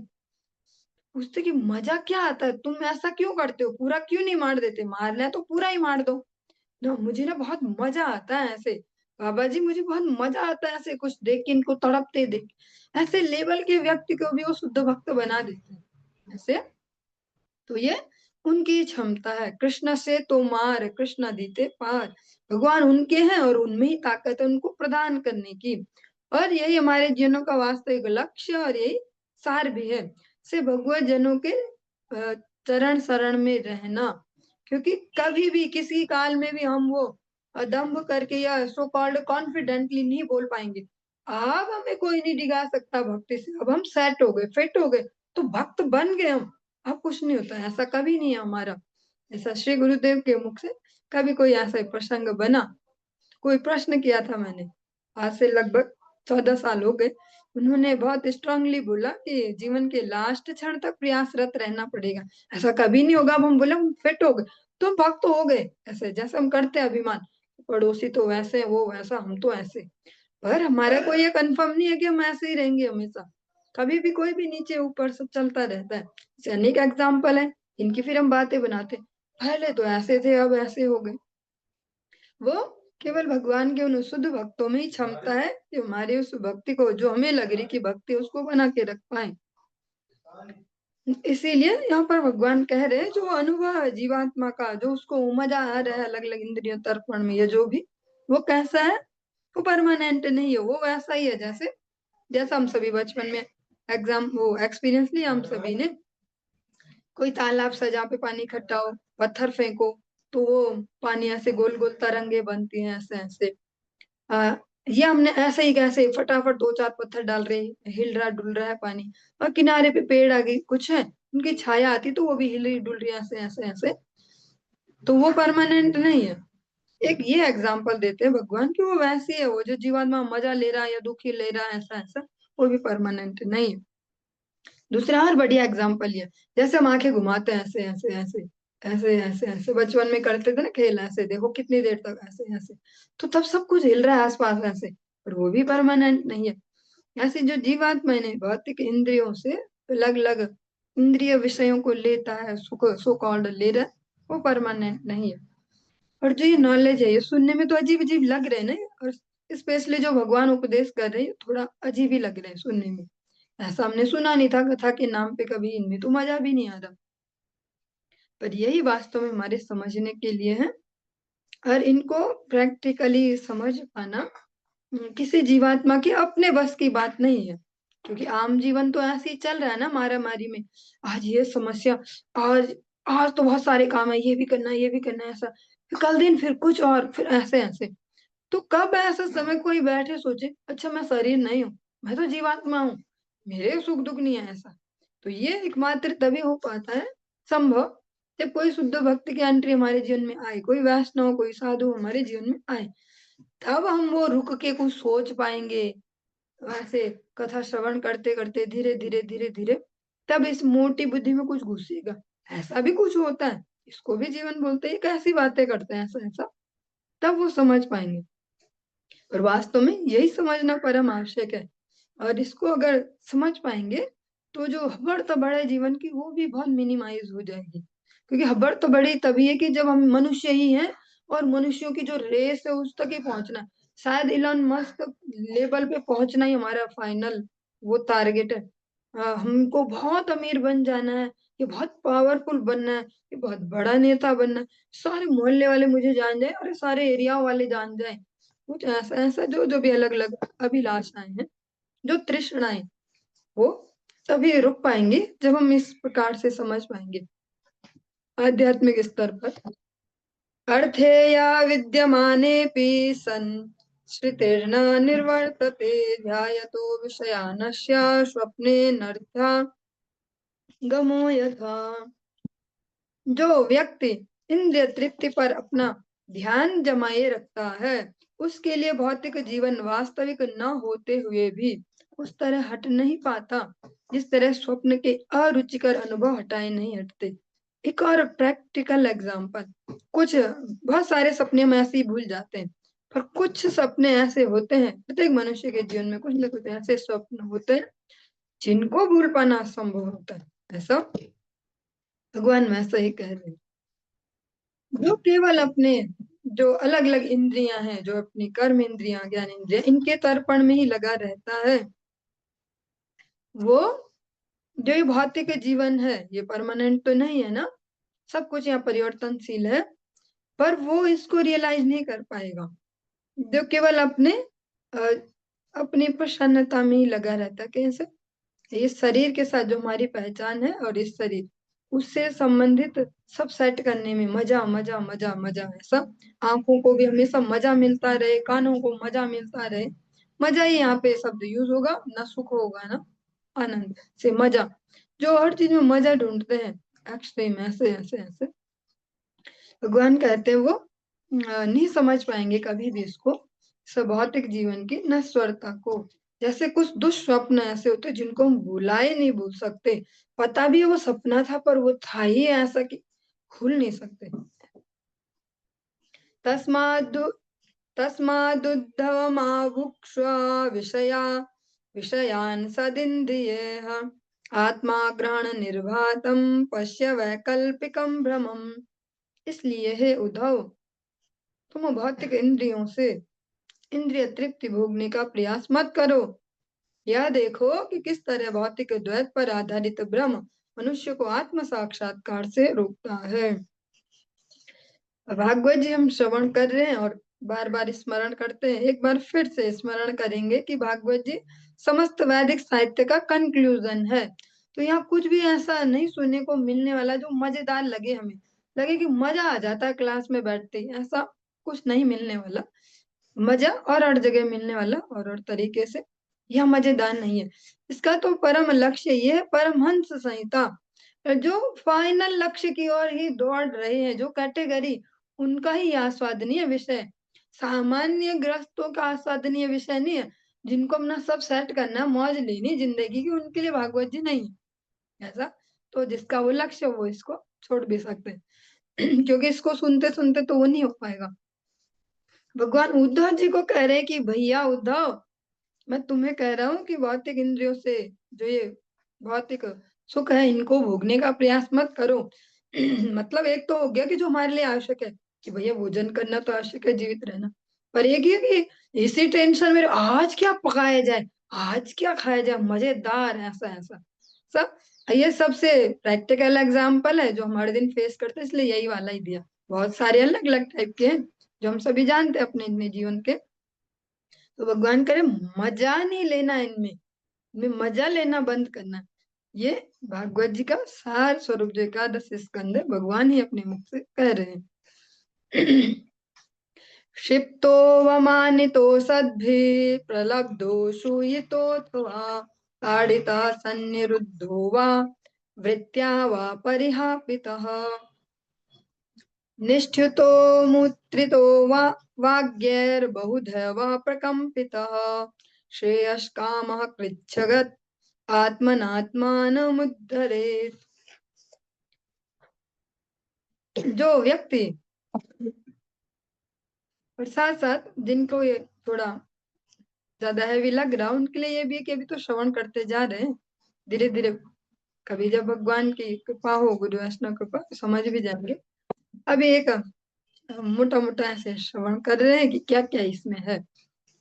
पूछते कि मजा क्या आता है, तुम ऐसा क्यों करते हो, पूरा क्यों नहीं मार देते, मारना है तो पूरा ही मार दो ना, मुझे ना बहुत मजा आता है ऐसे, बाबा जी मुझे बहुत मजा आता है ऐसे कुछ देख के, इनको तड़पते देख। ऐसे लेवल के व्यक्ति को भी वो शुद्ध भक्त बना देते हैं ऐसे। तो ये उनकी क्षमता है, कृष्ण से तो मार कृष्ण दीते पार, भगवान उनके हैं और उनमें ही ताकत है उनको प्रदान करने की। और यही हमारे जीवनों का वास्तविक लक्ष्य और यही सार भी है, से भगवत जनों के चरण शरण में रहना। क्योंकि कभी भी किसी काल में भी हम वो दम्भ करके या सो कॉल्ड कॉन्फिडेंटली नहीं बोल पाएंगे अब हमें कोई नहीं डिगा सकता भक्ति से, अब हम सेट हो गए, फिट हो गए, तो भक्त बन गए हम, अब कुछ नहीं होता, ऐसा कभी नहीं है हमारा। ऐसा श्री गुरुदेव के मुख से कभी कोई ऐसा ही प्रसंग बना, कोई प्रश्न किया था मैंने, आज से लगभग 14 साल हो गए। उन्होंने बहुत स्ट्रांगली बोला कि जीवन के लास्ट क्षण तक प्रयासरत रहना पड़ेगा, ऐसा कभी नहीं होगा अब हम बोले हम फिट हो गए, तुम भक्त हो गए, ऐसे जैसे हम करते हैं अभिमान, पड़ोसी तो वैसे वो वैसा हम तो ऐसे, पर हमारा कोई ये कंफर्म नहीं है कि हम ऐसे ही रहेंगे हमेशा, कभी भी कोई भी नीचे ऊपर सब चलता रहता है। ऐसे अनेक एग्जाम्पल है, इनकी फिर हम बातें बनाते, पहले तो ऐसे थे अब ऐसे हो गए। वो केवल भगवान के उन शुद्ध भक्तों में ही क्षमता है कि हमारी उस भक्ति को जो हमें लग रही कि भक्ति उसको बना के रख पाए। इसीलिए यहाँ पर भगवान कह रहे हैं जो अनुभव है जीवात्मा का, जो उसको मजा आ रहा है अलग अलग इंद्रियों तर्पण में, ये जो भी वो कैसा है, वो परमानेंट नहीं है, वो वैसा ही है जैसे जैसा हम सभी बचपन में एग्जाम वो एक्सपीरियंस लिया हम सभी ने, कोई तालाब सा जहाँ पे पानी इकट्ठा हो, पत्थर फेंको तो वो पानी ऐसे गोल गोल तरंगे बनती हैं ऐसे ऐसे। आ, ये हमने ऐसे ही कैसे फटाफट दो चार पत्थर डाल रहे, हिल रहा डुल रहा है पानी, और किनारे पे पेड़ आगे कुछ है उनकी छाया आती तो वो भी हिल रही डुल रही है ऐसे ऐसे ऐसे, तो वो परमानेंट नहीं है। एक ये एग्जाम्पल देते हैं भगवान की वो वैसी है, वो जो जीवात्मा मजा ले रहा है या दुखी ले रहा है ऐसा ऐसा, वो भी परमानेंट नहीं है। दूसरा और बढ़िया एग्जाम्पल ये, जैसे हम आंखें घुमाते हैं ऐसे ऐसे ऐसे ऐसे ऐसे ऐसे, बचपन में करते थे ना खेल, ऐसे देखो कितनी देर तक ऐसे ऐसे, तो तब सब कुछ हिल रहा है आसपास ऐसे, पर वो भी परमानेंट नहीं है। ऐसे जो जीवात्मा ने भौतिक इंद्रियों से अलग अलग इंद्रिय विषयों को लेता है, सुख सो कॉल्ड ले रहा है, वो परमानेंट नहीं है। और जो ये नॉलेज है ये सुनने में तो अजीब अजीब लग रहे हैं ना, और स्पेशली जो भगवान उपदेश कर रहे हैं थोड़ा अजीब ही लग रहे हैं सुनने में, ऐसा हमने सुना नहीं था कथा के नाम पे कभी, इनमें तो मजा भी नहीं आ रहा, पर यही वास्तव में हमारे समझने के लिए है। और इनको प्रैक्टिकली समझ पाना किसी जीवात्मा के अपने बस की बात नहीं है, क्योंकि आम जीवन तो ऐसे ही चल रहा है ना मारा मारी में, आज ये समस्या, आज आज तो बहुत सारे काम है, ये भी करना है ये भी करना है ऐसा, फिर कल दिन फिर कुछ और फिर ऐसे ऐसे, तो कब ऐसा समय कोई बैठे सोचे अच्छा मैं शरीर नहीं हूँ, मैं तो जीवात्मा हूँ, मेरे सुख दुख नहीं है ऐसा, तो ये एकमात्र तभी हो पाता है संभव जब कोई शुद्ध भक्त की एंट्री हमारे जीवन में आए, कोई वैष्णव कोई साधु हमारे जीवन में आए, तब हम वो रुक के कुछ सोच पाएंगे। वैसे कथा श्रवण करते करते धीरे धीरे धीरे धीरे तब इस मोटी बुद्धि में कुछ घुसेगा, ऐसा भी कुछ होता है, इसको भी जीवन बोलते हैं, कैसी बातें करते हैं ऐसा ऐसा, तब वो समझ पाएंगे। और वास्तव में यही समझना परम आवश्यक है। और इसको अगर समझ पाएंगे तो जो हबड़ तबड़ है जीवन की वो भी बहुत मिनिमाइज हो जाएगी। क्योंकि हबड़ तबड़ी तभी है कि जब हम मनुष्य ही हैं और मनुष्यों की जो रेस है उस तक ही पहुंचना है। शायद इलॉन मस्क लेवल पे पहुंचना ही हमारा फाइनल वो टारगेट है। हमको बहुत अमीर बन जाना है, ये बहुत पावरफुल बनना है, ये बहुत बड़ा नेता बनना है, सारे मोहल्ले वाले मुझे जान जाए और सारे एरिया वाले जान जाए, कुछ ऐसा ऐसा जो जो भी अलग अलग अभिलाषाएं हैं, जो तृष्णाएं, वो तभी रुक पाएंगे जब हम इस प्रकार से समझ पाएंगे आध्यात्मिक स्तर पर। अर्थे या विद्यमानेऽपि सन् श्रुतिर्न निर्वर्तते ध्यायतो विषयानस्य स्वप्ने नर्था गमो यथा। जो व्यक्ति इंद्रिय तृप्ति पर अपना ध्यान जमाए रखता है उसके लिए भौतिक जीवन वास्तविक न होते हुए भी उस तरह हट नहीं पाता जिस तरह स्वप्न के अरुचिकर अनुभव हटाए नहीं हटते। एक और प्रैक्टिकल एग्जांपल, कुछ बहुत सारे सपने हम ऐसे ही भूल जाते हैं, पर कुछ सपने ऐसे होते हैं, प्रत्येक मनुष्य के जीवन में कुछ न कुछ ऐसे स्वप्न होते हैं जिनको भूल पाना असंभव होता है। ऐसा भगवान वैसा ही कह रहे हैं। जो केवल अपने जो अलग अलग इंद्रियां हैं, जो अपनी कर्म इंद्रियां ज्ञान इंद्रियां इनके तर्पण में ही लगा रहता है, वो जो ये भौतिक जीवन है ये परमानेंट तो नहीं है ना, सब कुछ यहाँ परिवर्तनशील है, पर वो इसको रियलाइज नहीं कर पाएगा। जो केवल अपने अ, अपनी प्रसन्नता में ही लगा रहता है। कैसे? ये शरीर के साथ जो हमारी पहचान है और इस शरीर उससे संबंधित सब सेट करने में मजा मजा मजा मजा है सब। आंखों को भी हमेशा मजा मिलता रहे, कानों को मजा मिलता रहे, मजा ही यहाँ पे शब्द यूज होगा, ना सुख होगा ना आनंद से मजा। जो हर चीज में मजा ढूंढते हैं एक्सट्रीम ऐसे ऐसे ऐसे, भगवान कहते हैं वो नहीं समझ पाएंगे कभी भी इसको, इस भौतिक जीवन की नश्वरता को। जैसे कुछ दुष्स्वप्न ऐसे होते हैं जिनको हम भुलाए नहीं भूल सकते, पता भी है वो सपना था पर वो था ही ऐसा कि भूल नहीं सकते। तस्माद् तस्मादुद्धवमाभुक्ष्व विषया विषयान् सदिन्द्रियैः आत्मा ग्रहण निर्भातम पश्य वैकल्पिकम भ्रमम। इसलिए हे उद्धव, तुम भौतिक इंद्रियों से इंद्रिय तृप्ति भोगने का प्रयास मत करो। यह देखो कि किस तरह भौतिक द्वैत पर आधारित ब्रह्म मनुष्य को आत्म साक्षात्कार से रोकता है। भागवत जी हम श्रवण कर रहे हैं और बार बार स्मरण करते हैं, एक बार फिर से स्मरण करेंगे कि भागवत जी समस्त वैदिक साहित्य का कंक्लूजन है। तो यहाँ कुछ भी ऐसा नहीं सुनने को मिलने वाला जो मजेदार लगे, हमें लगे कि मजा आ जाता है क्लास में बैठते ही, ऐसा कुछ नहीं मिलने वाला। मजा और हर जगह मिलने वाला और तरीके से यह मजेदार नहीं है। इसका तो परम लक्ष्य ये है, परमहंस संहिता जो फाइनल लक्ष्य की ओर ही दौड़ रहे हैं, जो कैटेगरी उनका ही आस्वादनीय विषय, सामान्य ग्रस्तों का आस्वादनीय विषय नहीं है, जिनको अपना सब सेट करना मौज लेनी जिंदगी की, उनके लिए भागवत जी नहीं है ऐसा। तो जिसका वो लक्ष्य वो इसको छोड़ भी सकते हैं क्योंकि इसको सुनते सुनते तो वो नहीं हो पाएगा। भगवान उद्धव जी को कह रहे हैं कि भैया उद्धव, मैं तुम्हें कह रहा हूँ कि भौतिक इंद्रियों से जो ये भौतिक सुख है इनको भोगने का प्रयास मत करो मतलब एक तो हो गया कि जो हमारे लिए आवश्यक है कि भैया भोजन करना तो आवश्यक है, जीवित रहना, पर एक ये कि इसी टेंशन में आज क्या पकाया जाए, आज क्या खाया जाए मजेदार ऐसा ऐसा सब। ये सबसे प्रैक्टिकल एग्जाम्पल है जो हमारे दिन फेस करते हैं, इसलिए यही वाला ही दिया। बहुत सारे अलग अलग टाइप के हैं जो हम सभी जानते हैं अपने अपने जीवन के। तो भगवान करे मजा नहीं लेना इनमें, इनमें मजा लेना बंद करना। ये भागवत जी का सार स्वरूप जो एकादश स्कंद है भगवान ही अपने मुख से कह रहे हैं क्षिप्तो वमानितो सद्भिः प्रलब्धो शूयितोऽथवा ताडितः सन्निरुद्धो वा वृत्त्या वा परिहापितः निष्ठ्युतो मुत्रितो वा वाग्यैर्बहुधा वा प्रकम्पितः श्रेयस्कामः कृच्छ्रगत् आत्मनात्मानमुद्धरेत्। जो व्यक्ति और साथ साथ जिनको ये थोड़ा ज्यादा हैवी लग रहा है उनके लिए ये भी है कि अभी तो श्रवण करते जा रहे हैं, धीरे धीरे कभी जब भगवान की कृपा हो, गुरु वैष्णव कृपा, तो समझ भी जाएंगे। अभी एक मोटा मोटा ऐसे श्रवण कर रहे हैं कि क्या क्या इसमें है।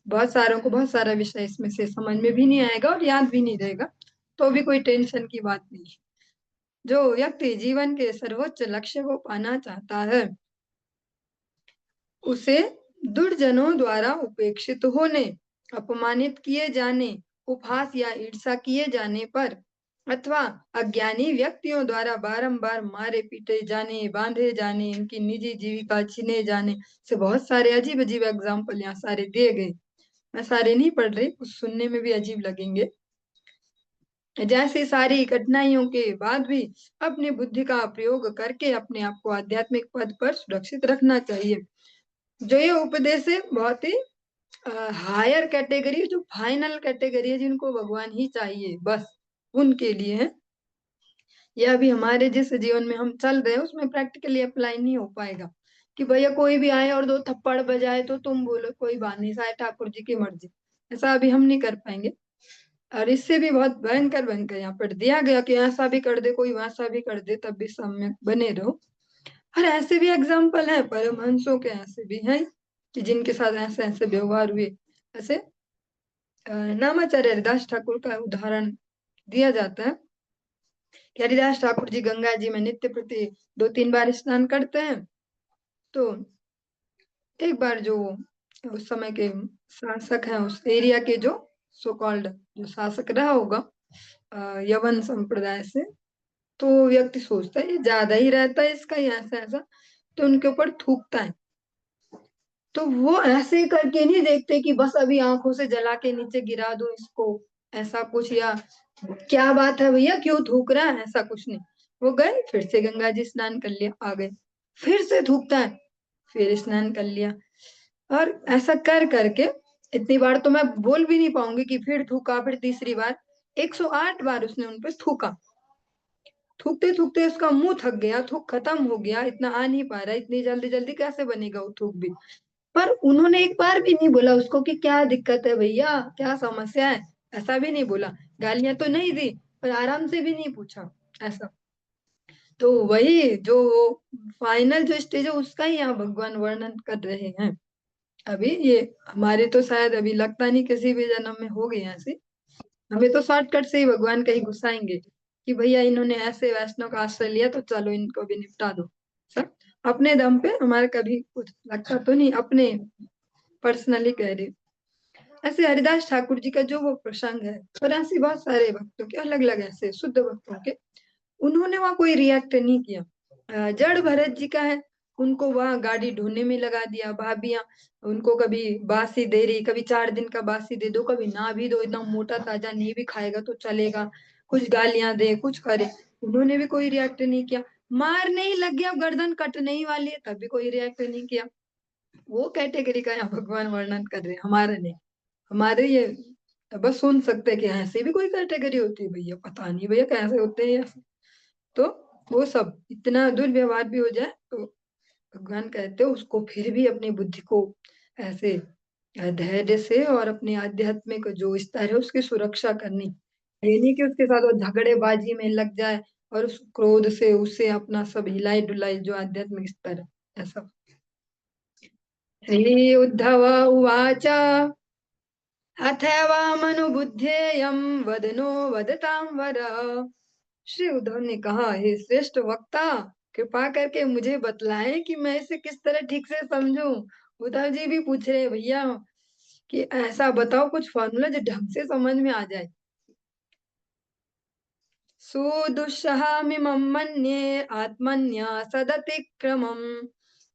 बहुत सारों को बहुत सारा विषय इसमें से समझ में भी नहीं आएगा और याद भी नहीं रहेगा, तो भी कोई टेंशन की बात नहीं। जो व्यक्ति जीवन के सर्वोच्च लक्ष्य को पाना चाहता है उसे दुर्जनों द्वारा उपेक्षित होने, अपमानित किए जाने, उपहास या ईर्षा किए जाने पर अथवा अज्ञानी व्यक्तियों द्वारा बारंबार मारे पीटे जाने, बांधे जाने, इनकी निजी जीविका छीने जाने से बहुत सारे अजीब अजीब एग्जाम्पल यहाँ सारे दिए गए। मैं सारे नहीं पढ़ रही, कुछ सुनने में भी अजीब लगेंगे। जैसे सारी कठिनाइयों के बाद भी अपनी बुद्धि का प्रयोग करके अपने आप को आध्यात्मिक पद पर सुरक्षित रखना चाहिए। जो ये उपदेश है बहुत ही हायर कैटेगरी, जो फाइनल कैटेगरी है, जिनको भगवान ही चाहिए बस उनके लिए है। यह भी हमारे जिस जीवन में हम चल रहे हैं उसमें प्रैक्टिकली अप्लाई नहीं हो पाएगा कि भैया कोई भी आए और दो थप्पड़ बजाए तो तुम बोलो कोई बात नहीं, सारे ठाकुर जी की मर्जी। ऐसा अभी हम नहीं कर पाएंगे। और इससे भी बहुत भयंकर भयंकर यहाँ पर दिया गया कि ऐसा भी कर दे कोई, वैसा भी कर दे, तब भी सम्यक बने रहो। और ऐसे भी एग्जाम्पल है परमहंसों के, ऐसे भी हैं कि जिनके साथ ऐसे ऐसे व्यवहार हुए। ऐसे नामाचार्य हरिदास ठाकुर का उदाहरण दिया जाता है कि हरिदास ठाकुर जी गंगा जी में नित्य प्रति 2-3 बार स्नान करते हैं। तो एक बार जो उस समय के शासक हैं उस एरिया के, जो सो कॉल्ड जो शासक रहा होगा यवन संप्रदाय से, तो वो व्यक्ति सोचता है ये ज्यादा ही रहता है इसका, ये ऐसा ऐसा, तो उनके ऊपर थूकता है। तो वो ऐसे करके नहीं देखते कि बस अभी आंखों से जला के नीचे गिरा दूं इसको, ऐसा कुछ, या क्या बात है भैया क्यों थूक रहा है, ऐसा कुछ नहीं। वो गए फिर से गंगा जी स्नान कर लिया, आ गए फिर से थूकता है, फिर स्नान कर लिया। और ऐसा कर करके इतनी बार तो मैं बोल भी नहीं पाऊंगी कि फिर थूका, फिर तीसरी बार 108 बार उसने उन पर थूका। थूकते थूकते उसका मुंह थक गया, थूक खत्म हो गया, इतना आ नहीं पा रहा, इतनी जल्दी जल्दी कैसे बनेगा वो थूक भी। पर उन्होंने एक बार भी नहीं बोला उसको कि क्या दिक्कत है भैया, क्या समस्या है, ऐसा भी नहीं बोला। गालियां तो नहीं दी पर आराम से भी नहीं पूछा ऐसा। तो वही जो फाइनल जो स्टेज है उसका ही यहाँ भगवान वर्णन कर रहे हैं। अभी ये हमारे तो शायद अभी लगता नहीं किसी भी जन्म में हो गए ऐसे। हमें तो शॉर्टकट से ही भगवान कहीं घुसाएंगे कि भैया इन्होंने ऐसे वैष्णव का आश्रय लिया तो चलो इनको भी निपटा दो। सब अपने दम पे, हमारे कभी कुछ लगता तो नहीं, अपने पर्सनली कह रही। ऐसे हरिदास ठाकुर जी का जो वो प्रसंग है, और ऐसे बहुत सारे भक्तों के अलग अलग ऐसे शुद्ध भक्तों के, उन्होंने वहां कोई रिएक्ट नहीं किया। जड़ भरत जी का है, उनको वहां गाड़ी ढूंढने में लगा दिया भाभियां, उनको कभी बासी दे रही, कभी 4 दिन का बासी दे दो, कभी ना भी दो, इतना मोटा ताजा नहीं भी खाएगा तो चलेगा, कुछ गालियां दे कुछ करे, उन्होंने भी कोई रिएक्ट नहीं किया। मारने ही लग गया, गर्दन कटने ही वाली है तब भी कोई रिएक्ट नहीं किया। वो कैटेगरी का यहाँ भगवान वर्णन कर रहे हैं, हमारा नहीं। हमारे ये बस सुन सकते हैं कि ऐसे भी कोई कैटेगरी होती है, भैया पता नहीं भैया कैसे होते हैं ऐसे। तो वो सब इतना दुर्व्यवहार भी हो जाए तो भगवान कहते हैं उसको फिर भी अपनी बुद्धि को ऐसे धैर्य से और अपने आध्यात्मिक जो स्तर है उसकी सुरक्षा करनी। ये नहीं कि उसके साथ वो झगड़ेबाजी में लग जाए और उस क्रोध से उससे अपना सब हिलाई डुलाई जो आध्यात्मिक स्तर है ऐसा। श्री उद्धव उवाच अथैवामनुबुद्धेयं वदनो वदतां वर। श्री उद्धव ने कहा, हे श्रेष्ठ वक्ता, कृपा करके मुझे बतलाएं कि मैं इसे किस तरह ठीक से समझूं। उद्धव जी भी पूछ रहे भैया कि ऐसा बताओ कुछ फॉर्मूला जो ढंग से समझ में आ जाए। सुदुस्सहामिमं मन्ये आत्मन्या सदतिक्रमम्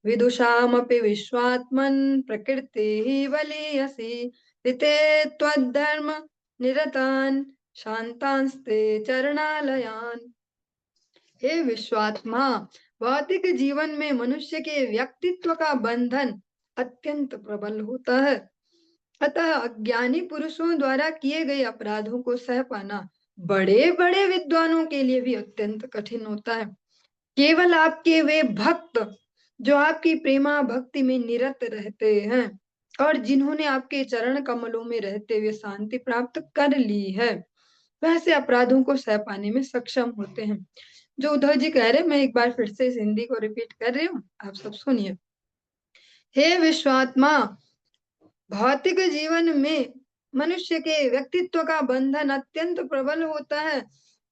विदुषामपि विश्वात्मन् प्रकृतिः बलीयसी ऋते त्वद्धर्म निरतान् शांतांस्ते चरणालयान। हे विश्वात्मा, भौतिक जीवन में मनुष्य के व्यक्तित्व का बंधन अत्यंत प्रबल होता है, अतः अज्ञानी पुरुषों द्वारा किए गए अपराधों को सह पाना बड़े बड़े विद्वानों के लिए भी अत्यंत कठिन होता है। केवल आपके वे भक्त जो आपकी प्रेमा भक्ति में निरत रहते हैं और जिन्होंने आपके चरण कमलों में रहते हुए शांति प्राप्त कर ली है, वैसे अपराधों को सह पाने में सक्षम होते हैं। जो उद्धव जी कह रहे, मैं एक बार फिर से इस हिंदी को रिपीट कर रही हूँ, आप सब सुनिए। हे विश्वात्मा, भौतिक जीवन में मनुष्य के व्यक्तित्व का बंधन अत्यंत प्रबल होता है,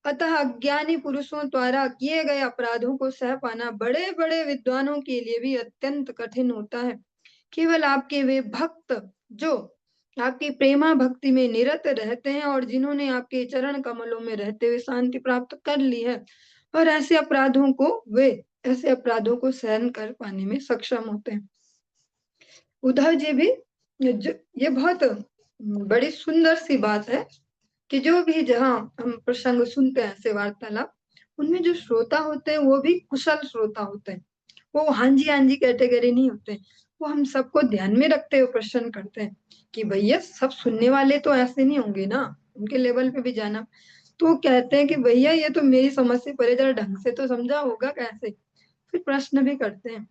अतः अज्ञानी पुरुषों द्वारा किए गए अपराधों को सह पाना बड़े बड़े विद्वानों के लिए भी अत्यंत कठिन होता है। केवल आपके वे भक्त जो आपकी प्रेमा भक्ति में निरत रहते हैं और जिन्होंने आपके चरण कमलों में रहते हुए शांति प्राप्त कर ली है, और ऐसे अपराधों को सहन कर पाने में सक्षम होते हैं। उद्धव जी भी ये बहुत बड़ी सुंदर सी बात है कि जो भी जहाँ हम प्रसंग सुनते हैं ऐसे वार्तालाप, उनमें जो श्रोता होते हैं वो भी कुशल श्रोता होते हैं। वो हाँ जी कैटेगरी नहीं होते, वो हम सबको ध्यान में रखते हुए प्रश्न करते हैं कि भैया सब सुनने वाले तो ऐसे नहीं होंगे ना, उनके लेवल पे भी जाना। तो वो कहते हैं कि भैया ये तो मेरी समझ से परे, जरा ढंग से तो समझा होगा कैसे। फिर प्रश्न भी करते हैं,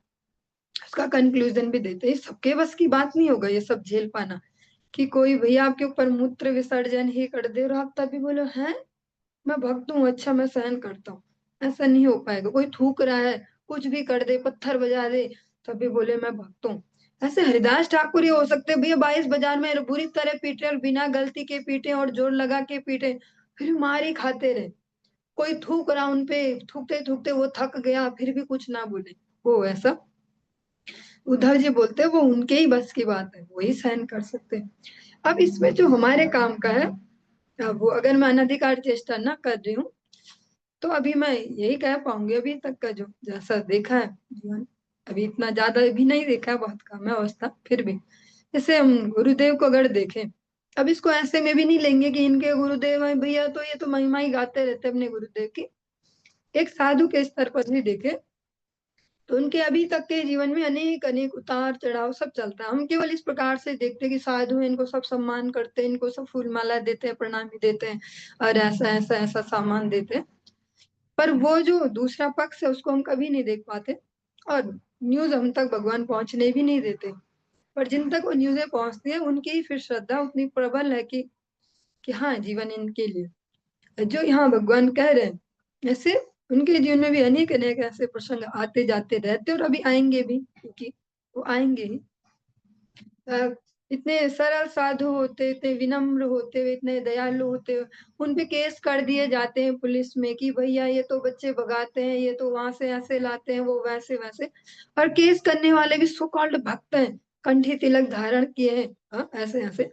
उसका कंक्लूजन भी देते हैं। सबके बस की बात नहीं होगा ये सब झेल पाना, कि कोई भैया आपके ऊपर मूत्र विसर्जन ही कर दे और आप तभी बोलो हैं मैं भक्त हूँ, अच्छा मैं सहन करता हूँ। ऐसा नहीं हो पाएगा। कोई थूक रहा है, कुछ भी कर दे, पत्थर बजा दे, तभी बोले मैं भक्त हूँ। ऐसे हरिदास ठाकुर ही हो सकते भैया 22 बाजार में बुरी तरह पीटे और बिना गलती के पीटे और जोर लगा के पीटे, फिर मार ही खाते रहे। कोई थूक रहा उनपे, थूकते थूकते वो थक गया, फिर भी कुछ ना बोले। वो ऐसा उद्धव जी बोलते हैं वो उनके ही बस की बात है, वही सहन कर सकते हैं। अब इसमें जो हमारे काम का है, वो अगर मैं अनधिकार चेष्टा ना कर रही हूँ तो अभी मैं यही कह पाऊंगी अभी तक का जो जैसा देखा है जीवन, अभी इतना ज्यादा भी नहीं देखा है, बहुत कम है अवस्था, फिर भी जैसे हम गुरुदेव को अगर देखें, अब इसको ऐसे में भी नहीं लेंगे कि इनके गुरुदेव हैं भैया तो ये तो महिमा ही गाते रहते अपने गुरुदेव की। एक साधु के स्तर पर भी देखे तो उनके अभी तक के जीवन में अनेक अनेक उतार चढ़ाव सब चलता है। हम केवल इस प्रकार से देखते हैं कि साधु हैं, इनको सब सम्मान करते हैं, इनको सब फूल माला देते हैं, प्रणामी देते हैं और ऐसा ऐसा ऐसा सामान देते हैं, पर वो जो दूसरा पक्ष है उसको हम कभी नहीं देख पाते और न्यूज हम तक भगवान पहुंचने भी नहीं देते। पर जिन तक वो न्यूजें पहुंचती है उनकी ही फिर श्रद्धा उतनी प्रबल है कि हाँ जीवन इनके लिए जो यहाँ भगवान कह रहे हैं, ऐसे उनके जीवन में भी अनेक अनेक ऐसे प्रसंग आते जाते रहते और अभी आएंगे भी, क्योंकि वो आएंगे ही। इतने सरल साधु होते, इतने विनम्र होते हुए, इतने दयालु होते हुए उन पे केस कर दिए जाते हैं पुलिस में कि भैया ये तो बच्चे भगाते हैं, ये तो वहां से ऐसे लाते हैं, वो वैसे वैसे। और केस करने वाले भी सो कॉल्ड भक्त हैं, कंठी तिलक धारण किए हैं, ऐसे ऐसे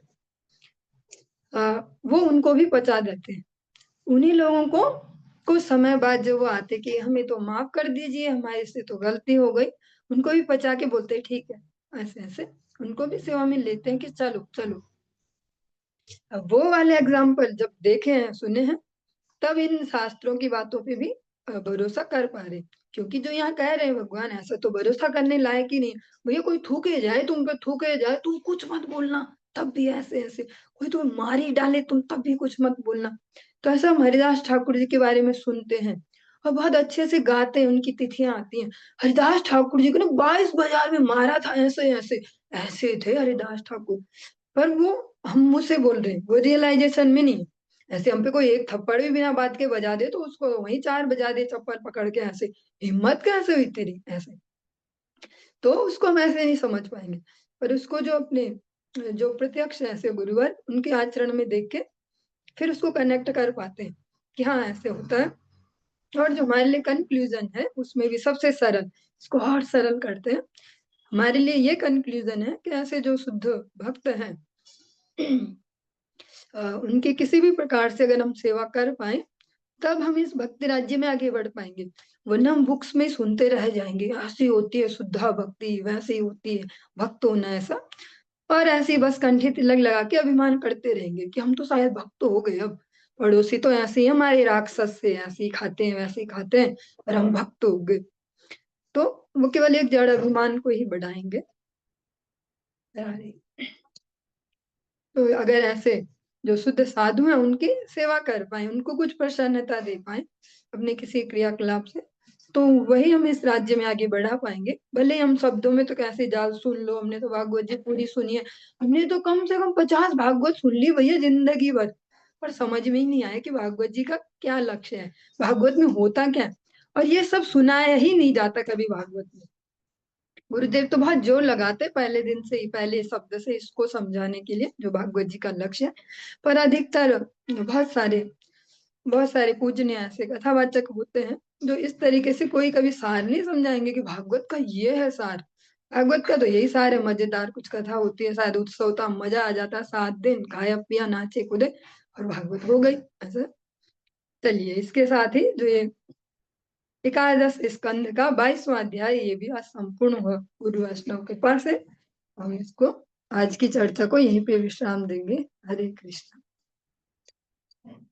वो उनको भी पचा देते हैं। उन्हीं लोगों को कुछ समय बाद जब वो आते कि हमें तो माफ कर दीजिए, हमारे से तो गलती हो गई, उनको भी पचा के बोलते हैं ठीक है, ऐसे ऐसे उनको भी सेवा में लेते हैं कि चलो चलो। अब वो वाले एग्जाम्पल जब देखे हैं सुने हैं, तब इन शास्त्रों की बातों पे भी भरोसा कर पा रहे। क्योंकि जो यहाँ कह रहे हैं भगवान, ऐसा तो भरोसा करने लायक ही नहीं। भैया कोई थूके जाए तुम पे, थूके जाए तुम कुछ मत बोलना, तब भी ऐसे ऐसे। कोई तो मार ही डाले तुम, तब भी कुछ मत बोलना। तो ऐसा हम हरिदास ठाकुर जी के बारे में सुनते हैं और बहुत अच्छे से गाते हैं, उनकी तिथियां आती हैं। हरिदास ठाकुर जी को ना 22 बाजार में मारा था, ऐसे ऐसे ऐसे थे हरिदास ठाकुर। पर वो हम मुझसे बोल रहे हैं, वो रियलाइजेशन में नहीं। ऐसे हम पे कोई एक थप्पड़ भी बिना बात के बजा दे तो उसको वहीं चार बजा दे चप्पल पकड़ के, ऐसे हिम्मत कैसे हुई तेरी, ऐसे। तो उसको हम ऐसे नहीं समझ पाएंगे। पर उसको जो अपने जो प्रत्यक्ष ऐसे गुरुवर उनके आचरण में देख के फिर उसको कनेक्ट कर पाते हैं कि हाँ ऐसे होता है। और जो हमारे लिए कंक्लूजन है उसमें भी सबसे सरल, इसको और सरल करते हैं। हमारे लिए ये कंक्लूजन है कि ऐसे जो शुद्ध भक्त हैं उनकी किसी भी प्रकार से अगर हम सेवा कर पाए तब हम इस भक्ति राज्य में आगे बढ़ पाएंगे। वरना हम बुक्स में सुनते रह जाएंगे ऐसी होती है शुद्धा भक्ति, वैसी होती है भक्त होना ऐसा, और ऐसी बस कंठी तिलक लगा के अभिमान करते रहेंगे कि हम तो शायद भक्त हो गए अब, पड़ोसी तो ऐसे ही हमारे राक्षस से, ऐसे ही खाते हैं वैसे ही खाते हैं, और हम भक्त हो गए। तो वो केवल एक जड़ अभिमान को ही बढ़ाएंगे। तो अगर ऐसे जो शुद्ध साधु हैं उनकी सेवा कर पाए, उनको कुछ प्रसन्नता दे पाए अपने किसी क्रियाकलाप से, तो वही हम इस राज्य में आगे बढ़ा पाएंगे। भले ही हम शब्दों में तो कैसे जाल सुन लो, हमने तो भागवत जी पूरी सुनी है, हमने तो कम से कम 50 भागवत सुन ली भैया जिंदगी भर, पर समझ में ही नहीं आया कि भागवत जी का क्या लक्ष्य है, भागवत में होता क्या है। और ये सब सुनाया ही नहीं जाता कभी भागवत में। गुरुदेव तो बहुत जोर लगाते पहले दिन से ही, पहले शब्द से इसको समझाने के लिए जो भागवत जी का लक्ष्य है। पर अधिकतर बहुत सारे पूजनीय ऐसे कथावाचक होते हैं जो इस तरीके से कोई कभी सार नहीं समझाएंगे कि भागवत का ये है सार। भागवत का तो यही सार है, मजेदार कुछ कथा होती है, शायद उत्सव होता, मजा आ जाता, 7 दिन खाया पिया नाचे कूदे और भागवत हो गई ऐसा। चलिए, इसके साथ ही जो ये एकादश स्कंद का 22वां अध्याय ये भी आज संपूर्ण हुआ गुरु वैष्णव कृपा से। हम इसको आज की चर्चा को यहीं पे विश्राम देंगे। हरे कृष्ण।